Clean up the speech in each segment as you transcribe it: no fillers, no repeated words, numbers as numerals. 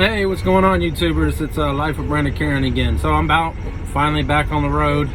Hey, what's going on, YouTubers? It's Life of Brandon Karen again. So I'm finally back on the road.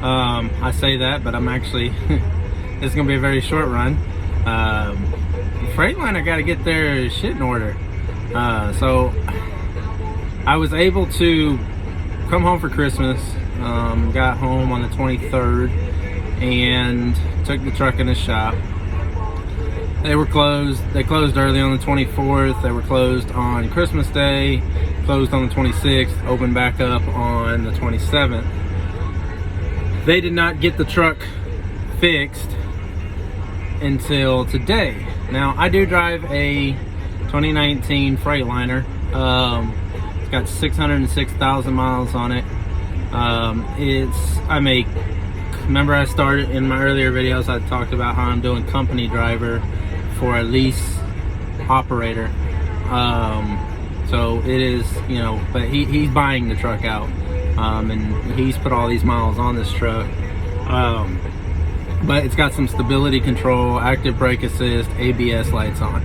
I say that, but I'm actually it's gonna be a very short run. Freightliner got to get their shit in order. So I was able to come home for Christmas. Got home on the 23rd and took the truck in the shop. They were closed. They closed early on the 24th. They were closed on Christmas Day, closed on the 26th, opened back up on the 27th. They did not get the truck fixed until today. Now, I do drive a 2019 Freightliner. It's got 606,000 miles on it. Remember I started in my earlier videos, I talked about how I'm doing company driver for a lease operator. So it is, you know, but he's buying the truck out. And he's put all these miles on this truck. But it's got some stability control, active brake assist, ABS lights on.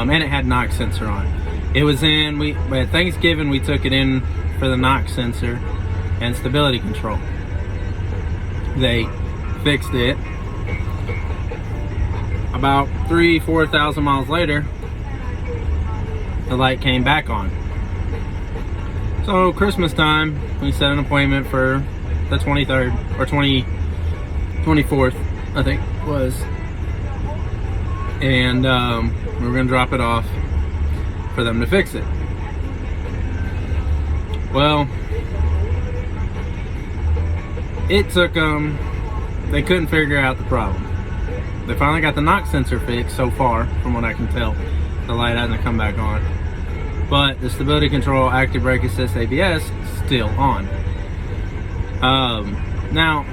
And it had knock sensor on. It was at Thanksgiving, we took it in for the knock sensor and stability control. They fixed it. About 4,000 miles later, the light came back on. So Christmas time, we set an appointment for the 23rd or 24th, I think it was. And we were gonna drop it off for them to fix it. Well, it took them, they couldn't figure out the problem. They finally got the knock sensor fixed so far, from what I can tell. The light hasn't come back on. But the stability control, active brake assist, ABS, still on. Now,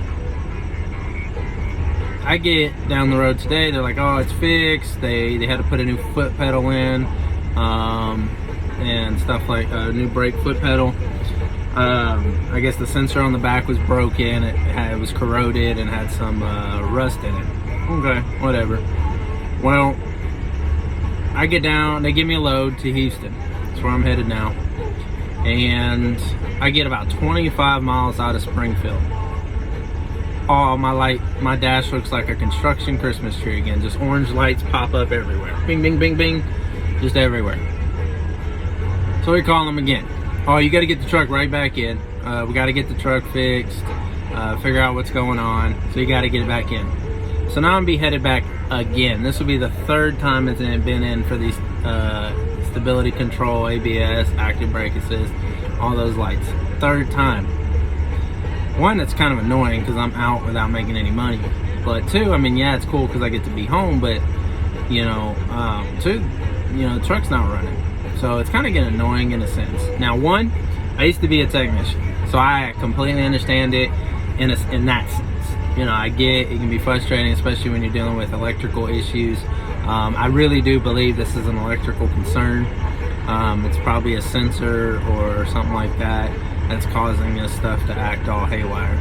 I get down the road today, they're like, oh, it's fixed. They had to put a new foot pedal in, and stuff like a new brake foot pedal. I guess the sensor on the back was broken. It was corroded and had some rust in it. Okay, whatever. Well, I get down, they give me a load to Houston. That's where I'm headed now. And I get about 25 miles out of Springfield. Oh, my dash looks like a construction Christmas tree again. Just orange lights pop up everywhere. Bing, bing, bing, bing. Just everywhere. So we call them again. Oh, you got to get the truck right back in. We got to get the truck fixed, figure out what's going on. So you got to get it back in. So now I'm be headed back again. This will be the third time it's been in for these stability control, ABS, active brake assist, all those lights. Third time. One, that's kind of annoying because I'm out without making any money. But two, I mean, yeah, it's cool because I get to be home. But you know, two, you know, the truck's not running. So it's kind of getting annoying in a sense. Now, one, I used to be a technician, so I completely understand it in that sense. You know, I get it can be frustrating, especially when you're dealing with electrical issues. I really do believe this is an electrical concern. It's probably a sensor or something like that that's causing this stuff to act all haywire.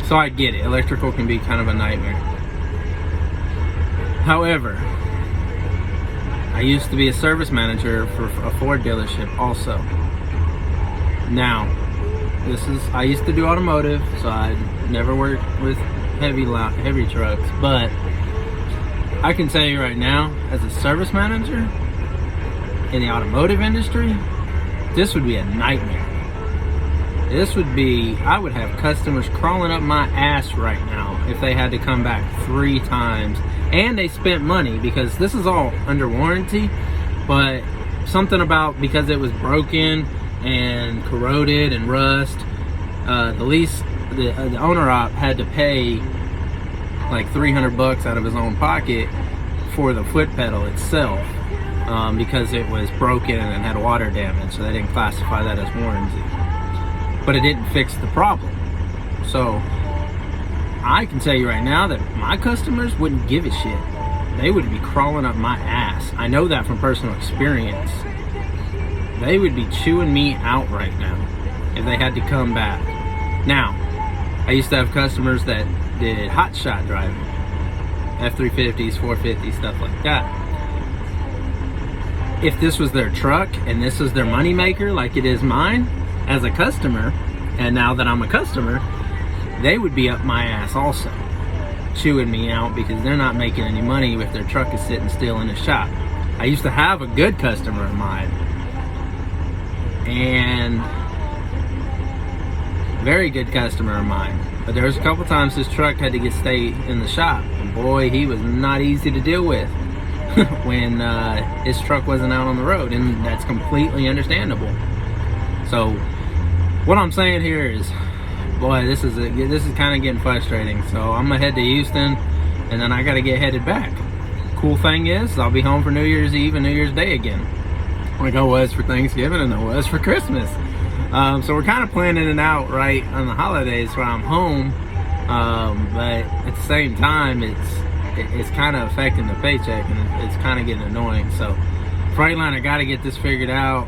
So I get it. Electrical can be kind of a nightmare. However, I used to be a service manager for a Ford dealership also. Now, I used to do automotive, so I never worked with heavy trucks, but I can tell you right now, as a service manager in the automotive industry, this would be a nightmare. I would have customers crawling up my ass right now if they had to come back 3 times. And they spent money because this is all under warranty, but something about because it was broken and corroded and rust, the owner-op had to pay like $300 out of his own pocket for the foot pedal itself, because it was broken and had water damage, so they didn't classify that as warranty. But it didn't fix the problem. So I can tell you right now that my customers wouldn't give a shit. They would be crawling up my ass. I know that from personal experience. They would be chewing me out right now if they had to come back. Now, I used to have customers that did hot shot driving, F-350s, 450s, stuff like that. if this was their truck and this was their moneymaker, like it is mine as a customer, and now that I'm a customer, they would be up my ass also, chewing me out because they're not making any money if their truck is sitting still in the shop. I used to have a good customer of mine, and very good customer of mine, but there was a couple times his truck had to stay in the shop, and boy, he was not easy to deal with when his truck wasn't out on the road, and that's completely understandable. So what I'm saying here is, boy, this is kind of getting frustrating. So I'm gonna head to Houston, and then I gotta get headed back. Cool thing is, I'll be home for New Year's Eve and New Year's Day again, like I was for Thanksgiving and I was for Christmas. So we're kind of planning it out right on the holidays while I'm home, but at the same time, it's kind of affecting the paycheck, and it's kind of getting annoying. So Freightliner, I got to get this figured out,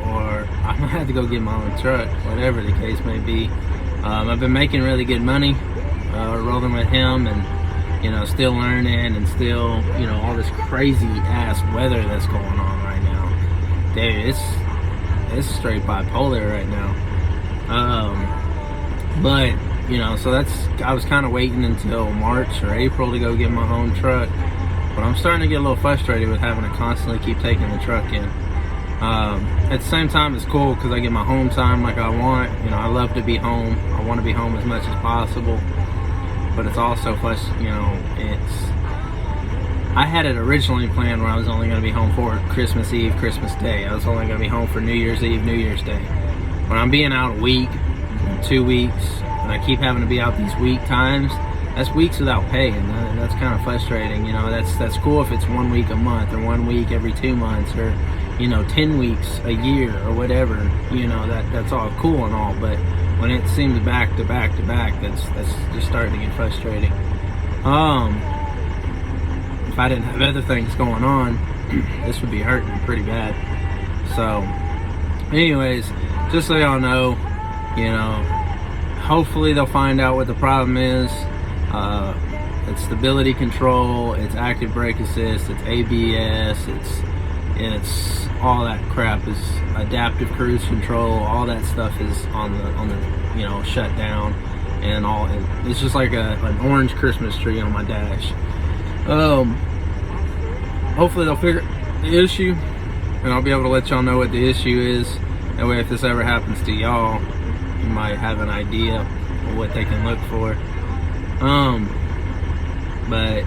or I'm gonna have to go get my own truck, whatever the case may be. I've been making really good money rolling with him, and still learning, and still all this crazy ass weather that's going on right now. Dude, it's straight bipolar right now. But so I was kind of waiting until March or April to go get my own truck, but I'm starting to get a little frustrated with having to constantly keep taking the truck in. At the same time, it's cool because I get my home time like I want. I love to be home. I want to be home as much as possible, but it's also I had it originally planned where I was only going to be home for Christmas Eve, Christmas Day. I was only going to be home for New Year's Eve, New Year's Day. When I'm being out a week, 2 weeks, and I keep having to be out these week times, that's weeks without pay, and that's kind of frustrating. That's cool if it's 1 week a month, or 1 week every 2 months, or 10 weeks a year, or whatever. That's all cool and all, but when it seems back to back to back, that's just starting to get frustrating. If I didn't have other things going on, this would be hurting pretty bad. So anyways, just so y'all know, hopefully they'll find out what the problem is. It's stability control, it's active brake assist, it's ABS, it's all that crap, is adaptive cruise control. All that stuff is on the shut down, and all. It's just like an orange Christmas tree on my dash. Hopefully they'll figure the issue, and I'll be able to let y'all know what the issue is. That way, if this ever happens to y'all, you might have an idea of what they can look for. But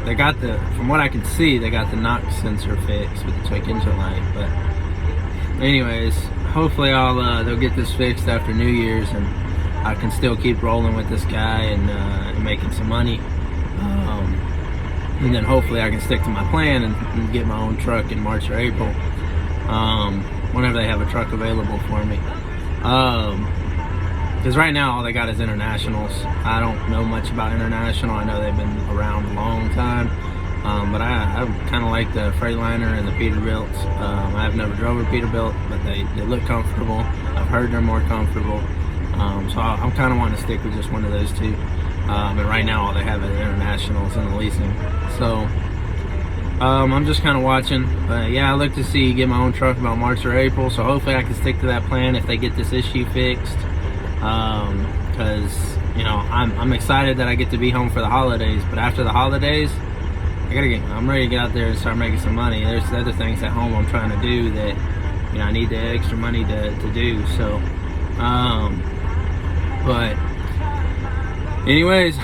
they got from what I can see, they got the knock sensor fixed with the check engine light. But anyways, hopefully they'll get this fixed after New Year's, and I can still keep rolling with this guy and making some money. And then hopefully I can stick to my plan and get my own truck in March or April, whenever they have a truck available for me. Because right now all they got is internationals. I don't know much about international. I know they've been around a long time, but I kind of like the Freightliner and the Peterbilts. I've never drove a Peterbilt, but they look comfortable. I've heard they're more comfortable, so I'm kind of wanting to stick with just one of those two. And right now all they have is internationals and the leasing. So I'm just kind of watching. But yeah, I look to get my own truck about March or April, so hopefully I can stick to that plan if they get this issue fixed. Because I'm excited that I get to be home for the holidays, but after the holidays I'm ready to get out there and start making some money. There's other things at home I'm trying to do that I need the extra money to do. So but anyways,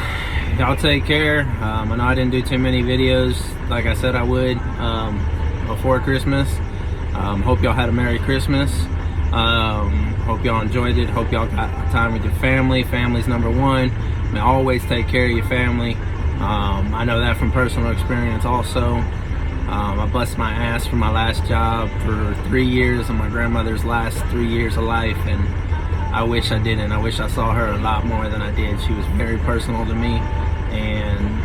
y'all take care. I know I didn't do too many videos like I said I would before Christmas. Hope y'all had a Merry Christmas. Hope y'all enjoyed it. Hope y'all got time with your family. Family's number one. Always take care of your family. I know that from personal experience also. I bust my ass for my last job for 3 years of my grandmother's last 3 years of life, and I wish I didn't. I wish I saw her a lot more than I did. She was very personal to me, and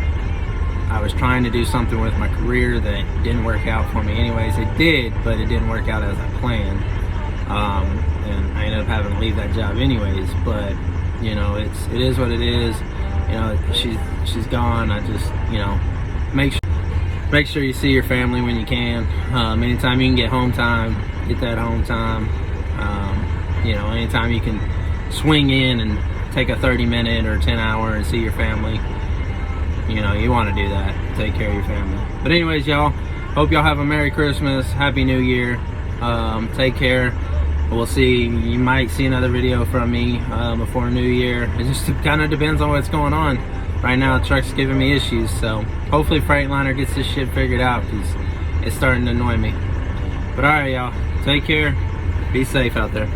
I was trying to do something with my career that didn't work out for me anyways. It did, but it didn't work out as I planned. And I ended up having to leave that job anyways, but it is what it is. She's gone. I just make sure make sure you see your family when you can. Anytime you can get home time, get that home time. You know, anytime you can swing in and take a 30-minute or 10-hour and see your family, you know, you want to do that. Take care of your family. But anyways, y'all, hope y'all have a Merry Christmas, Happy New Year. Take care. We'll see. You might see another video from me before New Year. It just kind of depends on what's going on. Right now, the truck's giving me issues, so hopefully Freightliner gets this shit figured out, because it's starting to annoy me. But alright, y'all, take care. Be safe out there.